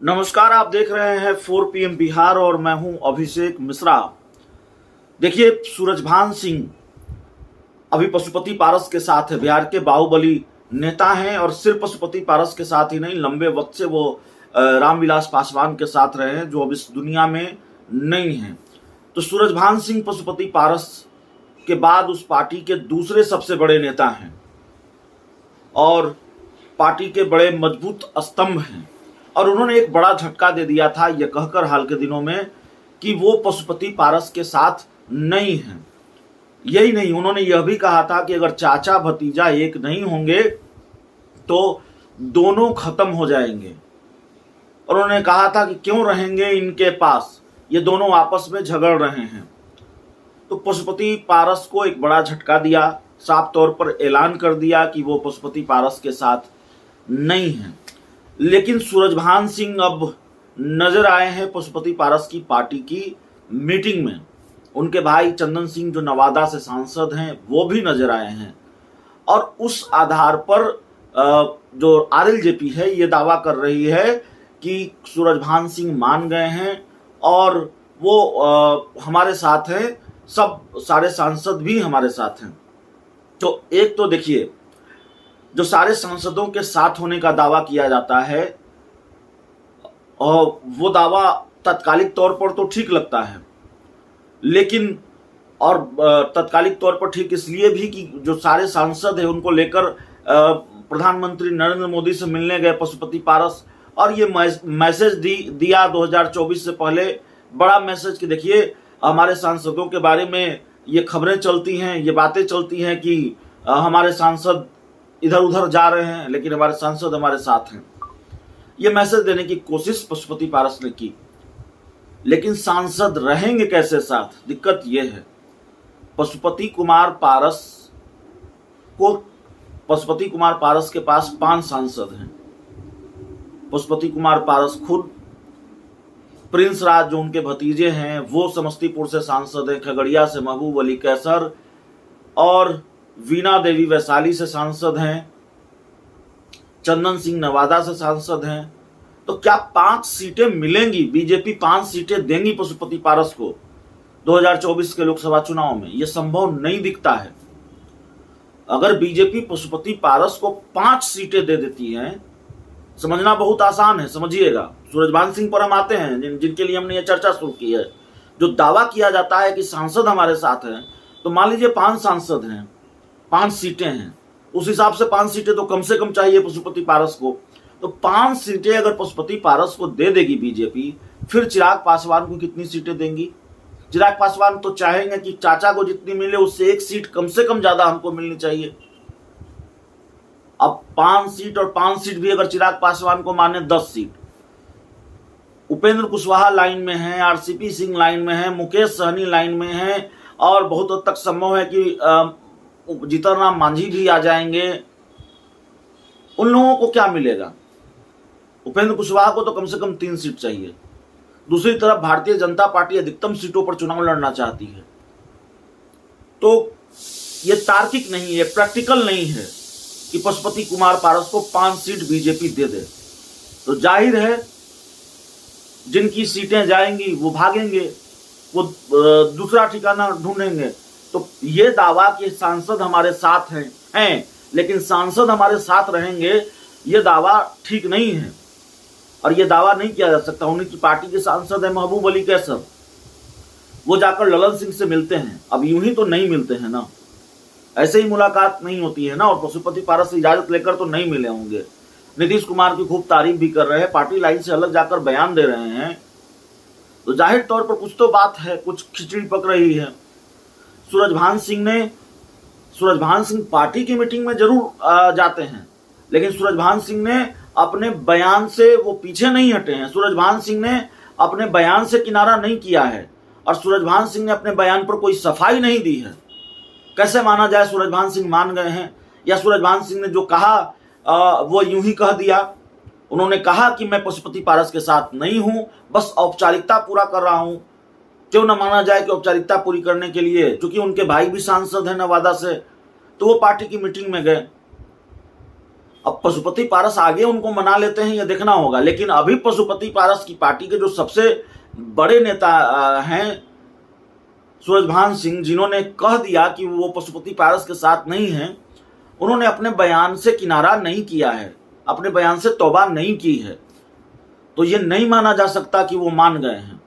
नमस्कार, आप देख रहे हैं 4 PM बिहार और मैं हूं अभिषेक मिश्रा। देखिए, सूरजभान सिंह अभी पशुपति पारस के साथ है। बिहार के बाहुबली नेता हैं और सिर्फ पशुपति पारस के साथ ही नहीं, लंबे वक्त से वो रामविलास पासवान के साथ रहे हैं, जो अब इस दुनिया में नहीं हैं। तो सूरजभान सिंह पशुपति पारस के बाद उस पार्टी के दूसरे सबसे बड़े नेता हैं और पार्टी के बड़े मजबूत स्तंभ हैं। और उन्होंने एक बड़ा झटका दे दिया था यह कहकर हाल के दिनों में कि वो पशुपति पारस के साथ नहीं हैं। यही नहीं, उन्होंने यह भी कहा था कि अगर चाचा भतीजा एक नहीं होंगे तो दोनों खत्म हो जाएंगे। और उन्होंने कहा था कि क्यों रहेंगे इनके पास, ये दोनों आपस में झगड़ रहे हैं। तो पशुपति पारस को एक बड़ा झटका दिया, साफ तौर पर ऐलान कर दिया कि वो पशुपति पारस के साथ नहीं हैं। लेकिन सूरजभान सिंह अब नजर आए हैं पशुपति पारस की पार्टी की मीटिंग में। उनके भाई चंदन सिंह जो नवादा से सांसद हैं वो भी नजर आए हैं और उस आधार पर जो आरएलजेपी है ये दावा कर रही है कि सूरजभान सिंह मान गए हैं और वो हमारे साथ हैं, सब सारे सांसद भी हमारे साथ हैं। तो एक तो देखिए, जो सारे सांसदों के साथ होने का दावा किया जाता है और वो दावा तत्कालिक तौर पर तो ठीक लगता है, लेकिन और तत्कालिक तौर पर ठीक इसलिए भी कि जो सारे सांसद हैं उनको लेकर प्रधानमंत्री नरेंद्र मोदी से मिलने गए पशुपति पारस और ये मैसेज दिया 2024 से पहले, बड़ा मैसेज कि देखिए हमारे सांसदों के बारे में ये खबरें चलती हैं, ये बातें चलती हैं कि हमारे सांसद इधर उधर जा रहे हैं लेकिन हमारे सांसद हमारे साथ हैं। ये मैसेज देने की कोशिश पशुपति पारस ने की, लेकिन सांसद रहेंगे कैसे साथ? दिक्कत यह है, पशुपति कुमार पारस के पास 5 सांसद हैं। पशुपति कुमार पारस खुद, प्रिंस राज जो उनके भतीजे हैं वो समस्तीपुर से सांसद हैं, खगड़िया से महबूब अली कैसर और वीणा देवी वैशाली से सांसद हैं, चंदन सिंह नवादा से सांसद हैं। तो क्या 5 सीटें मिलेंगी? बीजेपी 5 सीटें देंगी पशुपति पारस को 2024 के लोकसभा चुनाव में? यह संभव नहीं दिखता है। अगर बीजेपी पशुपति पारस को 5 सीटें दे देती है, समझना बहुत आसान है, समझिएगा। सूरजभान सिंह पर हम आते हैं, जिनके लिए हमने ये चर्चा शुरू की है। जो दावा किया जाता है कि सांसद हमारे साथ हैं, तो मान लीजिए 5 सांसद हैं, 5 सीटें हैं, उस हिसाब से 5 सीटें तो कम से कम चाहिए पशुपति पारस को। तो 5 सीटें अगर पशुपति पारस को दे देगी बीजेपी, फिर चिराग पासवान को कितनी सीटें देंगी? चिराग पासवान तो चाहेंगे कि चाचा को जितनी मिले उससे 1 सीट कम से कम ज्यादा हमको मिलनी चाहिए। अब 5 सीट और 5 सीट भी अगर चिराग पासवान को माने 10 सीट, उपेंद्र कुशवाहा लाइन में है, आरसीपी सिंह लाइन में है, मुकेश सहनी लाइन में है और बहुत हद तक संभव है कि जीतन राम मांझी भी आ जाएंगे। उन लोगों को क्या मिलेगा? उपेंद्र कुशवाहा को तो कम से कम 3 सीट चाहिए। दूसरी तरफ भारतीय जनता पार्टी अधिकतम सीटों पर चुनाव लड़ना चाहती है। तो यह तार्किक नहीं है, प्रैक्टिकल नहीं है कि पशुपति कुमार पारस को 5 सीट बीजेपी दे दे। तो जाहिर है जिनकी सीटें जाएंगी वो भागेंगे, वो दूसरा ठिकाना ढूंढेंगे। तो ये दावा कि सांसद हमारे साथ हैं लेकिन सांसद हमारे साथ रहेंगे, ये दावा ठीक नहीं है और ये दावा नहीं किया जा सकता। उनकी पार्टी के सांसद है महबूब अली कैसर, वो जाकर ललन सिंह से मिलते हैं। अब यूं ही तो नहीं मिलते हैं ना, ऐसे ही मुलाकात नहीं होती है ना। और पशुपति पारस से इजाजत लेकर तो नहीं मिले होंगे। नीतीश कुमार की खूब तारीफ भी कर रहे हैं, पार्टी लाइन से अलग जाकर बयान दे रहे हैं। तो जाहिर तौर पर कुछ तो बात है, कुछ खिचड़ी पक रही है। सूरजभान सिंह पार्टी की मीटिंग में जरूर जाते हैं, लेकिन सूरजभान सिंह ने अपने बयान से वो पीछे नहीं हटे हैं। सूरजभान सिंह ने अपने बयान से किनारा नहीं किया है और सूरजभान सिंह ने अपने बयान पर कोई सफाई नहीं दी है। कैसे माना जाए सूरजभान सिंह मान गए हैं, या सूरजभान सिंह ने जो कहा वो यूं ही कह दिया? उन्होंने कहा कि मैं पशुपति पारस के साथ नहीं हूं, बस औपचारिकता पूरा कर रहा हूं। क्यों न माना जाए कि औपचारिकता पूरी करने के लिए, क्योंकि उनके भाई भी सांसद हैं नवादा से, तो वो पार्टी की मीटिंग में गए। अब पशुपति पारस आगे उनको मना लेते हैं, यह देखना होगा। लेकिन अभी पशुपति पारस की पार्टी के जो सबसे बड़े नेता हैं सूरजभान सिंह, जिन्होंने कह दिया कि वो पशुपति पारस के साथ नहीं हैं, उन्होंने अपने बयान से किनारा नहीं किया है, अपने बयान से तौबा नहीं की है। तो ये नहीं माना जा सकता कि वो मान गए हैं।